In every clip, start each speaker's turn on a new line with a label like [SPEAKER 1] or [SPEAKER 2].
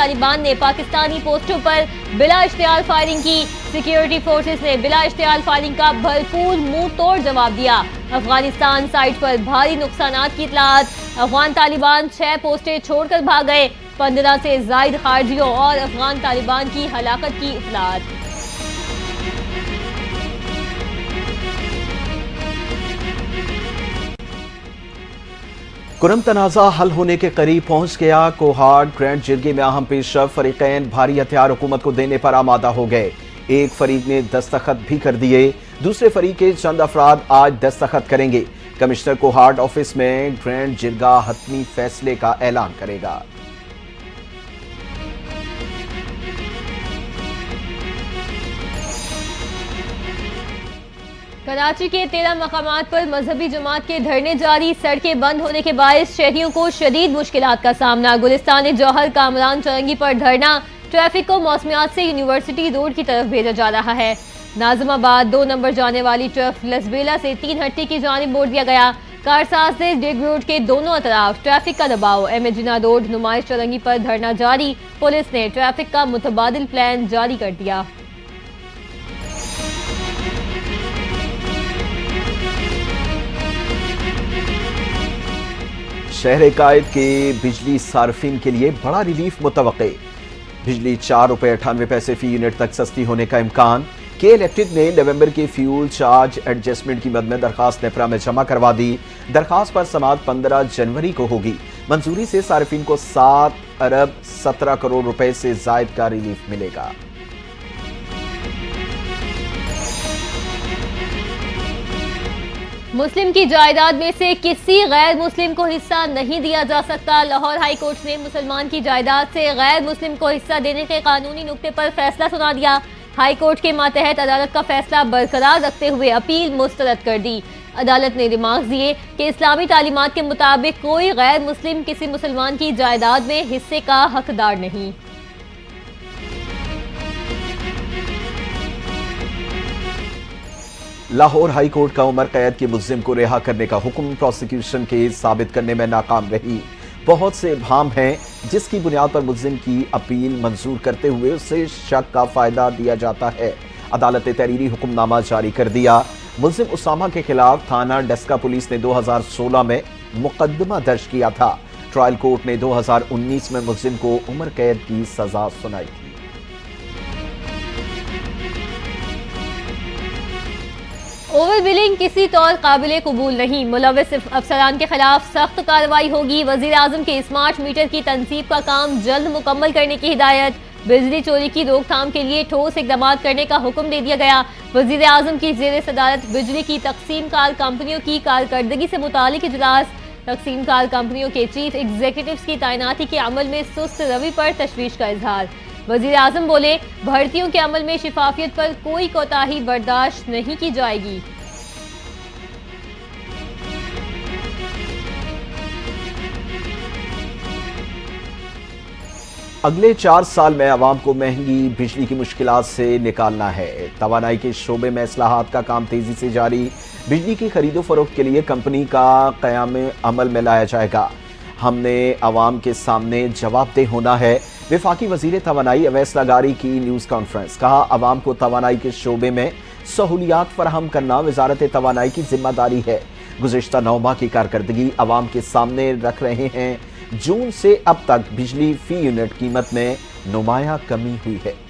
[SPEAKER 1] तालिबान ने पाकिस्तानी पोस्टों पर बिला इश्तियाल फायरिंग की। सिक्योरिटी फोर्सेस ने बिला इश्तियाल फायरिंग का भरपूर मुंह तोड़ जवाब दिया। अफगानिस्तान साइट पर भारी नुकसानात की इतलात। अफगान तालिबान 6 पोस्टें छोड़कर भाग गए। 15 से जायद खारजियों और अफगान तालिबान की हलाकत की इतलात।
[SPEAKER 2] कुरम तनाज़ा हल होने के करीब पहुंच गया। कोहाट ग्रैंड जिरगे में अहम पेशरफ। फरीकैन भारी हथियार हुकूमत को देने पर आमादा हो गए। एक फरीक ने दस्तखत भी कर दिए, दूसरे फरीक के चंद अफराद आज दस्तखत करेंगे। कमिश्नर कोहाट ऑफिस में ग्रैंड जिरगा हतमी फैसले का ऐलान करेगा।
[SPEAKER 1] कराची के 13 मकामात पर मजहबी जमात के धरने जारी। सड़कें बंद होने के बायस शहरियों को शदीद मुश्किलात का सामना। गुलिस्तान जौहर कामरान चौरंगी पर धरना। ट्रैफिक को मौसमियात से यूनिवर्सिटी रोड की तरफ भेजा जा रहा है। नाजमाबाद 2 नंबर जाने वाली ट्रफ लसबेला से 3 हट्टी की जानिब मोड़ दिया गया। कारसाज से डिग रोड के दोनों अतराफ ट्रैफिक का दबाव। एमजिना रोड नुमाइश चौरंगी पर धरना जारी। पुलिस ने ट्रैफिक का मुतबादिल प्लान जारी कर दिया।
[SPEAKER 2] शहर कायद के बिजली सार्फिन के लिए बड़ा रिलीफ मुतवक्के। बिजली 4 रुपए 98 पैसे फी यूनिट तक सस्ती होने का इम्कान। के इलेक्ट्रिक ने नवंबर के फ्यूल चार्ज एडजस्टमेंट की मद में दरखास्त नेपरा में जमा करवा दी। दरखास्त पर समाअत 15 जनवरी को होगी। मंजूरी से सार्फिन को 7 अरब 17 करोड़ रुपए से जायद का रिलीफ मिलेगा।
[SPEAKER 1] मुस्लिम की जायदाद में से किसी गैर मुस्लिम को हिस्सा नहीं दिया जा सकता। लाहौर हाई कोर्ट ने मुसलमान की जायदाद से गैर मुस्लिम को हिस्सा देने के कानूनी नुक्ते पर फैसला सुना दिया। हाई कोर्ट के मातहत अदालत का फैसला बरकरार रखते हुए अपील मुस्तरद कर दी। अदालत ने रिमार्क्स दिए कि इस्लामी तालीमात के मुताबिक कोई गैर मुस्लिम किसी मुसलमान की जायदाद में हिस्से का हकदार नहीं।
[SPEAKER 2] लाहौर हाई कोर्ट का उमर कैद के मुल्जिम को रिहा करने का हुक्म प्रोसिक्यूशन के साबित करने में नाकाम रही। बहुत से इब्हाम हैं जिसकी बुनियाद पर मुल्जिम की अपील मंजूर करते हुए उसे शक का फायदा दिया जाता है। अदालत ने तहरीरी हुक्मनामा जारी कर दिया। मुल्जिम उसामा के खिलाफ थाना डस्का पुलिस ने 2016 में मुकदमा दर्ज किया था। ट्रायल कोर्ट ने 2019 में मुल्जिम को उम्र कैद की सजा सुनाई थी।
[SPEAKER 1] ओवर बिलिंग किसी तौर काबिले कबूल नहीं। मुलविस अफसरान के खिलाफ सख्त कार्रवाई होगी। वजीर आजम के स्मार्ट मीटर की तनसीब का काम जल्द मुकम्मल करने की हिदायत। बिजली चोरी की रोकथाम के लिए ठोस इकदाम करने का हुक्म दे दिया गया। वजीर आजम की जेर सदारत बिजली की तकसीम कार कंपनियों की कारकर्दगी से मुतालिक इजलास। तकसीम कार कंपनियों के चीफ एग्जीक्यूटिव्स की तैनाती के अमल में सुस्त रवि पर तशवीश का इजहार। वजीर आजम बोले, भर्तियों के अमल में शिफाफियत पर कोई कोताही बर्दाश्त नहीं की जाएगी।
[SPEAKER 2] अगले 4 साल में आवाम को महंगी बिजली की मुश्किलात से निकालना है। तवानाई के शोबे में इस्लाहात का काम तेजी से जारी। बिजली की खरीदो फरोख्त के लिए कंपनी का क़याम अमल में लाया जाएगा। हमने आवाम के सामने जवाबदेह होना है। वफाकी वजीर तवानाई अवैस लगारी की न्यूज़ कॉन्फ्रेंस। कहा, आवाम को तवानाई के शोबे में सहूलियात फराहम करना वजारत तवानाई की जिम्मेदारी है। गुज़िश्ता 9 माह की कारकर्दगी आवाम के सामने रख रहे हैं। जून से अब तक बिजली फी यूनिट कीमत में नुमाया कमी हुई है।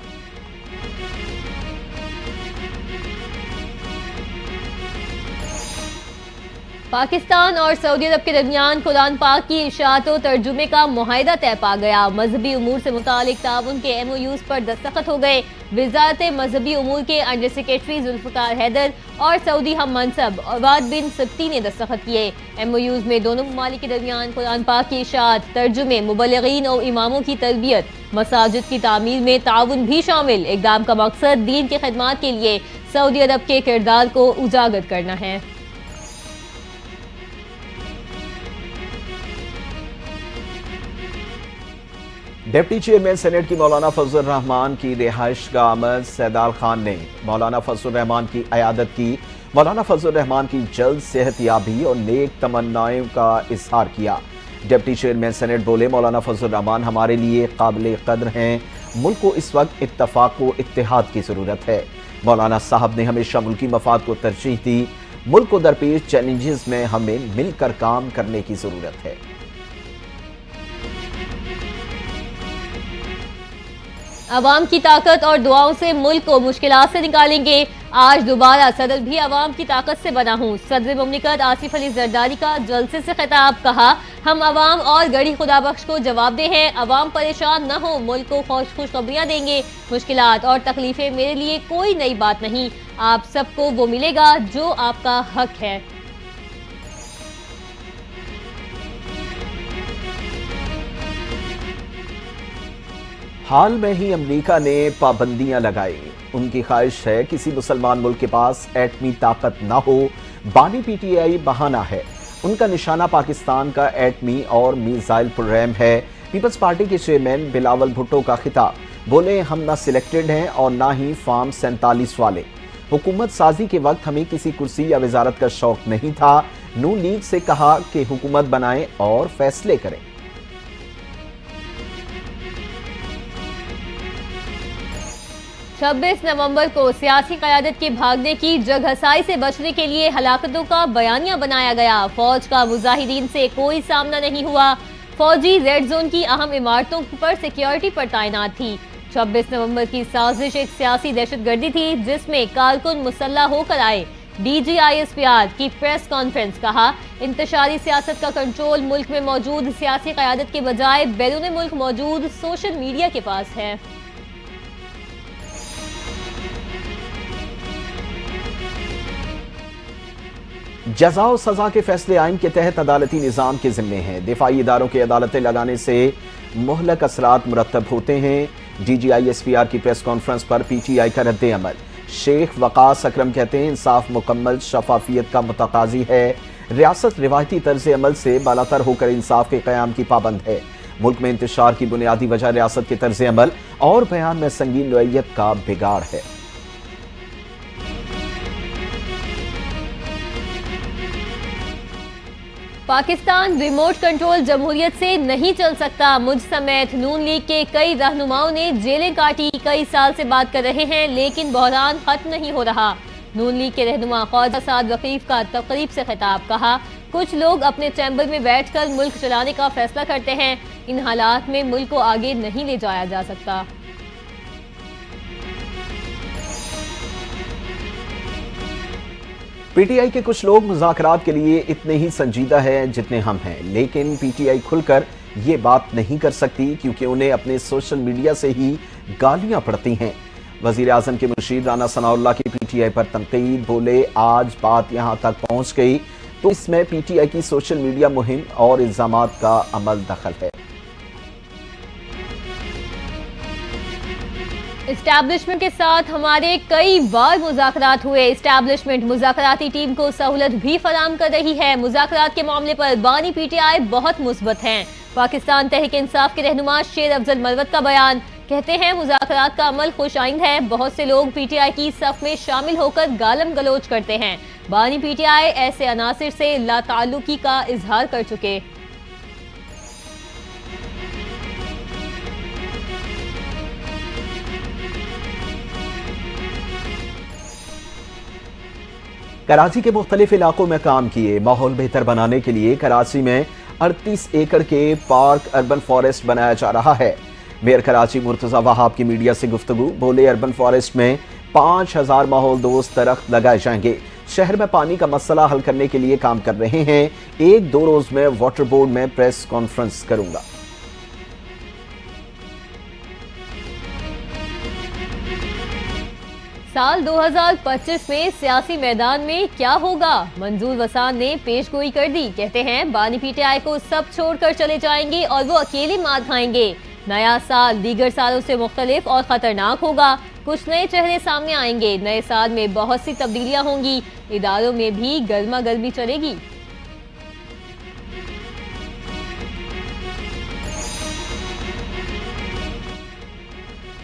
[SPEAKER 1] पाकिस्तान और सऊदी अरब के दरमियान कुरान पाक की इशाअत और तर्जुमे का मुआहिदा तय पा गया। मजहबी उमूर से मुतालिक ताउन के MOUs पर दस्तखत हो गए। वजारत मजहबी उमूर के अंडर सेक्रेटरी जुल्फकार हैदर और सऊदी हम मनसब अवाद बिन सब्ती ने दस्तखत किए। MOUs में दोनों ममालिक के दरमियान कुरान पाक की इशाअत, तर्जुमे, मुबल्लिगीन और इमामों की तरबियत, मसाजिद की तामीर में ताउन भी शामिल। इक़दाम का मकसद दीन की खिदमत के लिए सऊदी अरब के किरदार को उजागर करना है।
[SPEAKER 2] डिप्टी चेयरमैन सेनेट की मौलाना फजल रहमान की रिहाइश गाह अहमद सैदाल खान ने मौलाना फजल रहमान की अयादत की। मौलाना फजल रहमान की जल्द सेहतयाबी और नेक तमन्नाओं का इजहार किया। डिप्टी चेयरमैन सेनेट बोले, मौलाना फजल रहमान हमारे लिए काबिल कद्र हैं। मुल्क को इस वक्त इत्तफाक व इत्तेहाद की जरूरत है। मौलाना साहब ने हमेशा मुल्की मफाद को तरजीह दी। मुल्क को दरपेश चैलेंजेस में हमें मिलकर काम करने की जरूरत है।
[SPEAKER 1] अवाम की ताकत और दुआओं से मुल्क को मुश्किलात से निकालेंगे। आज दोबारा सदर भी अवाम की ताकत से बना हूँ। सदर मुमलिकत आसिफ अली जरदारी का जलसे से खिताब। कहा, हम अवाम और गढ़ी खुदाबख्श को जवाबदेह हैं। अवाम परेशान न हो, मुल्क को खुशखबरियाँ देंगे। मुश्किलात और तकलीफें मेरे लिए कोई नई बात नहीं। आप सबको वो मिलेगा जो आपका हक है।
[SPEAKER 2] हाल में ही अमेरिका ने पाबंदियां लगाई। उनकी ख्वाहिश है किसी मुसलमान मुल्क के पास एटमी ताकत ना हो। बानी पीटीआई बहाना है। उनका निशाना पाकिस्तान का एटमी और मिसाइल प्रोग्राम है। पीपल्स पार्टी के चेयरमैन बिलावल भुट्टो का खिताब। बोले, हम ना सिलेक्टेड हैं और ना ही फार्म 47 वाले। हुकूमत साजी के वक्त हमें किसी कुर्सी या वजारत का शौक नहीं था। नून लीग से कहा कि हुकूमत बनाएं और फैसले करें।
[SPEAKER 1] 26 नवंबर को सियासी क़यादत के भागने की जगहसाई से बचने के लिए हलाकतों का बयानिया बनाया गया। फौज का मुजाहिदीन से कोई सामना नहीं हुआ। फौजी रेड जोन की अहम इमारतों पर सिक्योरिटी पर तैनात थी। 26 नवंबर की साजिश एक सियासी दहशतगर्दी थी जिसमें कारकुन मुसल्लह होकर आए। DGISPR की प्रेस कॉन्फ्रेंस। कहा, इंतशारी सियासत का कंट्रोल मुल्क में मौजूद सियासी क़यादत के बजाय बैरून मुल्क मौजूद सोशल मीडिया के पास है।
[SPEAKER 2] जजा और सजा के फैसले आइन के तहत अदालती निज़ाम के जिम्मे हैं। दिफाई इदारों की अदालतें लगाने से मुहलक असरात मुरतब होते हैं। DGISPR की प्रेस कॉन्फ्रेंस पर PTI का रद्द अमल। शेख वकास अकरम कहते हैं, इंसाफ मुकम्मल शफाफियत का मुतकाजी है। रियासत रिवायती तर्ज अमल से बालातर होकर इंसाफ के क़याम की पाबंद है। मुल्क में इंतशार की बुनियादी वजह रियासत के तर्ज अमल और बयान में संगीन नौइयत का बिगाड़ है।
[SPEAKER 1] पाकिस्तान रिमोट कंट्रोल जमहूरियत से नहीं चल सकता। मुझ समेत नून लीग के कई रहनुमाओं ने जेलें काटी। कई साल से बात कर रहे हैं लेकिन बहरान खत्म नहीं हो रहा। नून लीग के रहनुमा ख्वाजा साद वकीफ का तकरीब से खिताब। कहा, कुछ लोग अपने चैम्बर में बैठकर मुल्क चलाने का फैसला करते हैं। इन हालात में मुल्क को आगे नहीं ले जाया जा सकता।
[SPEAKER 2] PTI के कुछ लोग मुज़ाकरात के लिए इतने ही संजीदा हैं जितने हम हैं, लेकिन PTI खुलकर ये बात नहीं कर सकती क्योंकि उन्हें अपने सोशल मीडिया से ही गालियां पड़ती हैं। वज़ीर आज़म के मुर्शीद राना सनाउल्लाह की PTI पर तनकीद। बोले, आज बात यहां तक पहुंच गई तो इसमें PTI की सोशल मीडिया मुहिम और इल्ज़ामात का अमल दखल है।
[SPEAKER 1] इस्टेब्लिशमेंट के साथ हमारे कई बार मुज़ाकरात हुए। इस्टेब्लिशमेंट मुज़ाकराती टीम को सहूलत भी फराहम कर रही है। मुज़ाकरात के मामले पर बानी PTI बहुत मुस्बत हैं। पाकिस्तान तहरीक इंसाफ के रहनुमा शेर अफजल मरवत का बयान। कहते हैं, मुज़ाकरात का अमल खुश आइंद है। बहुत से लोग PTI की सफ में शामिल होकर गालम गलोच करते हैं। बानी PTI ऐसे अनासिर से लाताल्लुकी का इजहार कर चुके।
[SPEAKER 2] कराची के मुख्तलिफ इलाकों में काम किए। माहौल बेहतर बनाने के लिए कराची में 38 एकड़ के पार्क अर्बन फॉरेस्ट बनाया जा रहा है। मेयर कराची मुर्तजा वहाब की मीडिया से गुफ्तगू। बोले, अर्बन फॉरेस्ट में 5000 माहौल दोस्त दरख्त लगाए जाएंगे। शहर में पानी का मसला हल करने के लिए काम कर रहे हैं। 1-2 रोज में वाटर बोर्ड में प्रेस कॉन्फ्रेंस करूंगा।
[SPEAKER 1] साल 2025 में सियासी मैदान में क्या होगा? मंजूर वसान ने पेशगोई कर दी। कहते हैं, बानी PTI को सब छोड़कर चले जाएंगे और वो अकेले मार खाएंगे। नया साल दीगर सालों से मुख्तलिफ और खतरनाक होगा। कुछ नए चेहरे सामने आएंगे। नए साल में बहुत सी तब्दीलियां होंगी। इदारों में भी गर्मा गर्मी चलेगी।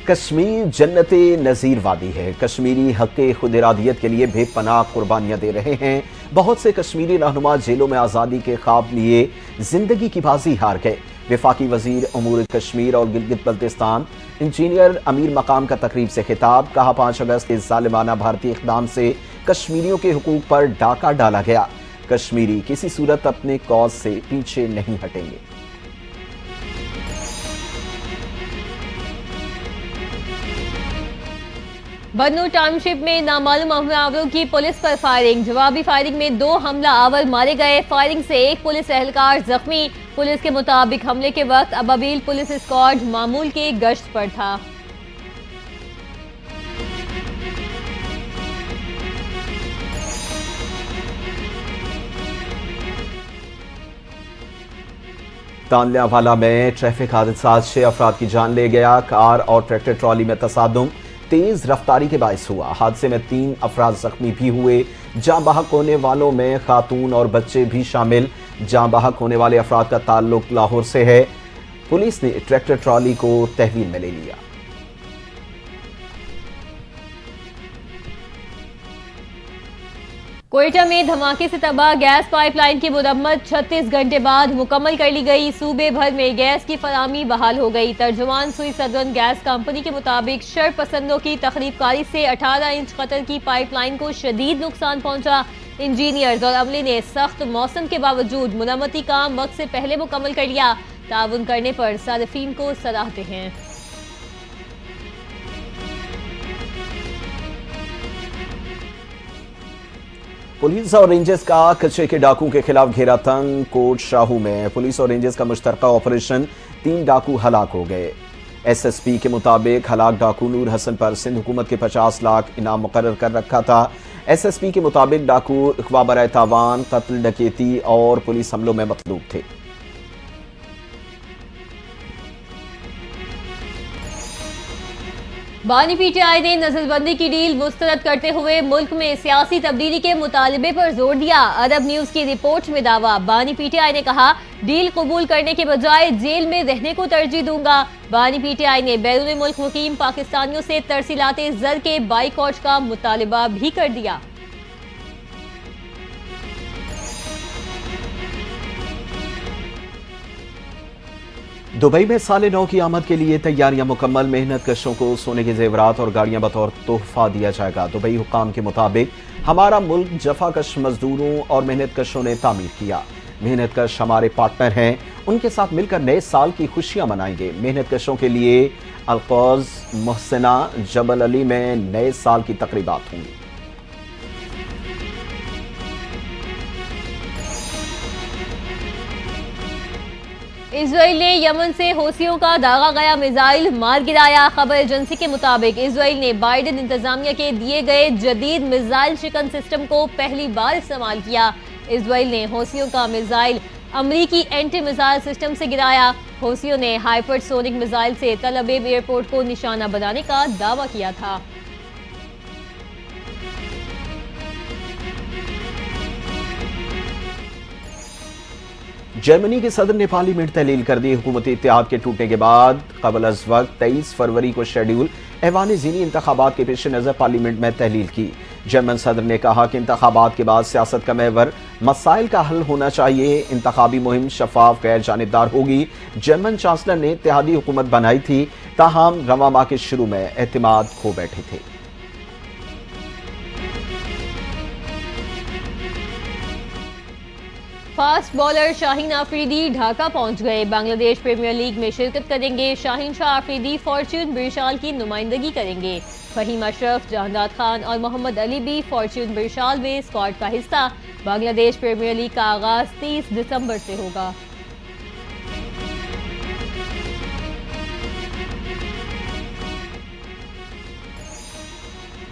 [SPEAKER 2] कश्मीर जन्नते नज़ीर वादी है। कश्मीरी हक़ खुद इरादियत के लिए बेपनाह कुर्बानियां दे रहे हैं। बहुत से कश्मीरी रहनुमा जेलों में आज़ादी के ख्वाब लिए जिंदगी की बाजी हार गए। वफाकी वजीर अमूर कश्मीर और गिलगित बल्तिस्तान इंजीनियर अमीर मकाम का तकरीब से खिताब, कहा 5 अगस्त के जालिमाना भारतीय इक़दाम से कश्मीरियों के हुकूक पर डाका डाला गया। कश्मीरी किसी सूरत अपने कौज से पीछे नहीं हटेंगे।
[SPEAKER 1] बन्नू टाउनशिप में नामालूम हमलावरों की पुलिस पर फायरिंग। जवाबी फायरिंग में 2 हमला आवर मारे गए। फायरिंग से 1 पुलिस एहलकार जख्मी। पुलिस के मुताबिक हमले के वक्त अबाबिल पुलिस स्क्वाड मामूल के गश्त पर था।
[SPEAKER 2] तानल्यावाला में ट्रैफिक हादसा 6 अफराद की जान ले गया। कार और ट्रैक्टर ट्रॉली में तसादुम तेज रफ्तारी के बायस हुआ। हादसे में 3 अफराद जख्मी भी हुए। जाँ बहक होने वालों में खातून और बच्चे भी शामिल। जाँ बहक होने वाले अफराद का ताल्लुक लाहौर से है। पुलिस ने ट्रैक्टर ट्रॉली को तहवील में ले लिया।
[SPEAKER 1] कोयटा में धमाके से तबाह गैस पाइपलाइन की मुरम्मत 36 घंटे बाद मुकम्मल कर ली गई। सूबे भर में गैस की फराहमी बहाल हो गई। तर्जुमान सुई सदरन गैस कंपनी के मुताबिक शरपसंदों की तखरीबकारी से 18 इंच कतर की पाइपलाइन को शदीद नुकसान पहुंचा। इंजीनियर्स और अमले ने सख्त मौसम के बावजूद मुरम्मती काम वक्त से पहले मुकम्मल कर लिया। ताउन करने पर सारिफीन को सराहते हैं।
[SPEAKER 2] पुलिस और रेंजर्स का कचरे के डाकू के खिलाफ घेरा तंग। कोट शाहू में पुलिस और रेंजर्स का मुश्तरका ऑपरेशन, 3 डाकू हलाक हो गए। एसएसपी के मुताबिक हलाक डाकू नूर हसन पर सिंध हुकूमत के 50 लाख इनाम मुकर्रर कर रखा था। एसएसपी के मुताबिक डाकू इख्वा बराए तावान, कत्ल, डकैती और पुलिस हमलों में मतलूब थे।
[SPEAKER 1] बानी पीटीआई ने नजरबंदी की डील मुस्तरद करते हुए मुल्क में सियासी तब्दीली के मुतालबे पर जोर दिया। अरब न्यूज की रिपोर्ट में दावा, बानी पीटीआई ने कहा डील कबूल करने के बजाय जेल में रहने को तरजीह दूंगा। बानी पीटीआई ने बैरून मुल्क मुकीम पाकिस्तानियों से तरसीलाते ज़र के बाइकॉट का मुतालबा भी कर दिया।
[SPEAKER 2] दुबई में साले 9 की आमद के लिए तैयारियां मुकम्मल। मेहनत कशों को सोने के जेवरात और गाड़ियां बतौर तोहफा दिया जाएगा। दुबई हुकाम के मुताबिक हमारा मुल्क जफाकश मजदूरों और मेहनत कशों ने तामीर किया। मेहनत कश हमारे पार्टनर हैं, उनके साथ मिलकर नए साल की खुशियां मनाएंगे। मेहनत कशों के लिए अलकौज, मोहसिना, जबल अली में नए साल की तकरीबात होंगी।
[SPEAKER 1] इजराइल ने यमन से हौसियों का दागा गया मिसाइल मार गिराया। खबर एजेंसी के मुताबिक इजराइल ने बाइडेन इंतजामिया के दिए गए जदीद मिसाइल शिकन सिस्टम को पहली बार इस्तेमाल किया। इजराइल ने हौसियों का मिसाइल अमरीकी एंटी मिसाइल सिस्टम से गिराया। हौसियों ने हाइपरसोनिक मिसाइल से तल अबीब एयरपोर्ट को निशाना बनाने का दावा किया था।
[SPEAKER 2] जर्मनी के सदर ने पार्लियामेंट तहलील कर दी। हुकूमती इत्तेहाद के टूटने के बाद कबल अज वक्त 23 फरवरी को शेड्यूल ऐवान ज़ीनी इंतखाबात के पेश नज़र पार्लियामेंट में तहलील की। जर्मन सदर ने कहा कि इंतखाबात के बाद सियासत का महवर मसाइल का हल होना चाहिए। इंतखाबी मुहिम शफाफ गैर जानिबदार होगी। जर्मन चांसलर ने इत्तेहादी हुकूमत बनाई थी, ताहम रवां माह के शुरू में एतमाद खो बैठे थे।
[SPEAKER 1] फास्ट बॉलर शाहीन आफरीदी ढाका पहुंच गए। बांग्लादेश प्रीमियर लीग में शिरकत करेंगे। शाहीन शाह आफरीदी फॉर्च्यून बिरशाल की नुमाइंदगी करेंगे। फहीम अशरफ, जहांदाद खान और मोहम्मद अली भी फॉर्च्यून बिरशाल में स्क्वाड का हिस्सा। बांग्लादेश प्रीमियर लीग का आगाज 30 दिसंबर से होगा।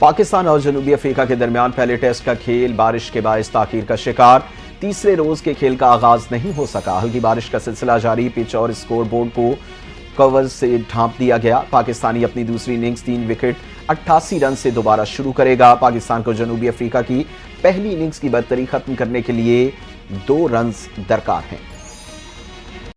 [SPEAKER 2] पाकिस्तान और जनूबी अफ्रीका के दरमियान पहले टेस्ट का खेल बारिश के बायस ताखीर का शिकार। तीसरे रोज के खेल का आगाज नहीं हो सका। हल्की बारिश का सिलसिला जारी। पिच और स्कोर बोर्ड को कवर से ढांप दिया गया। पाकिस्तानी अपनी दूसरी इनिंग्स 3 विकेट 88 रन से दोबारा शुरू करेगा। पाकिस्तान को जनूबी अफ्रीका की पहली इनिंग्स की बर्तरी खत्म करने के लिए 2 रन दरकार हैं।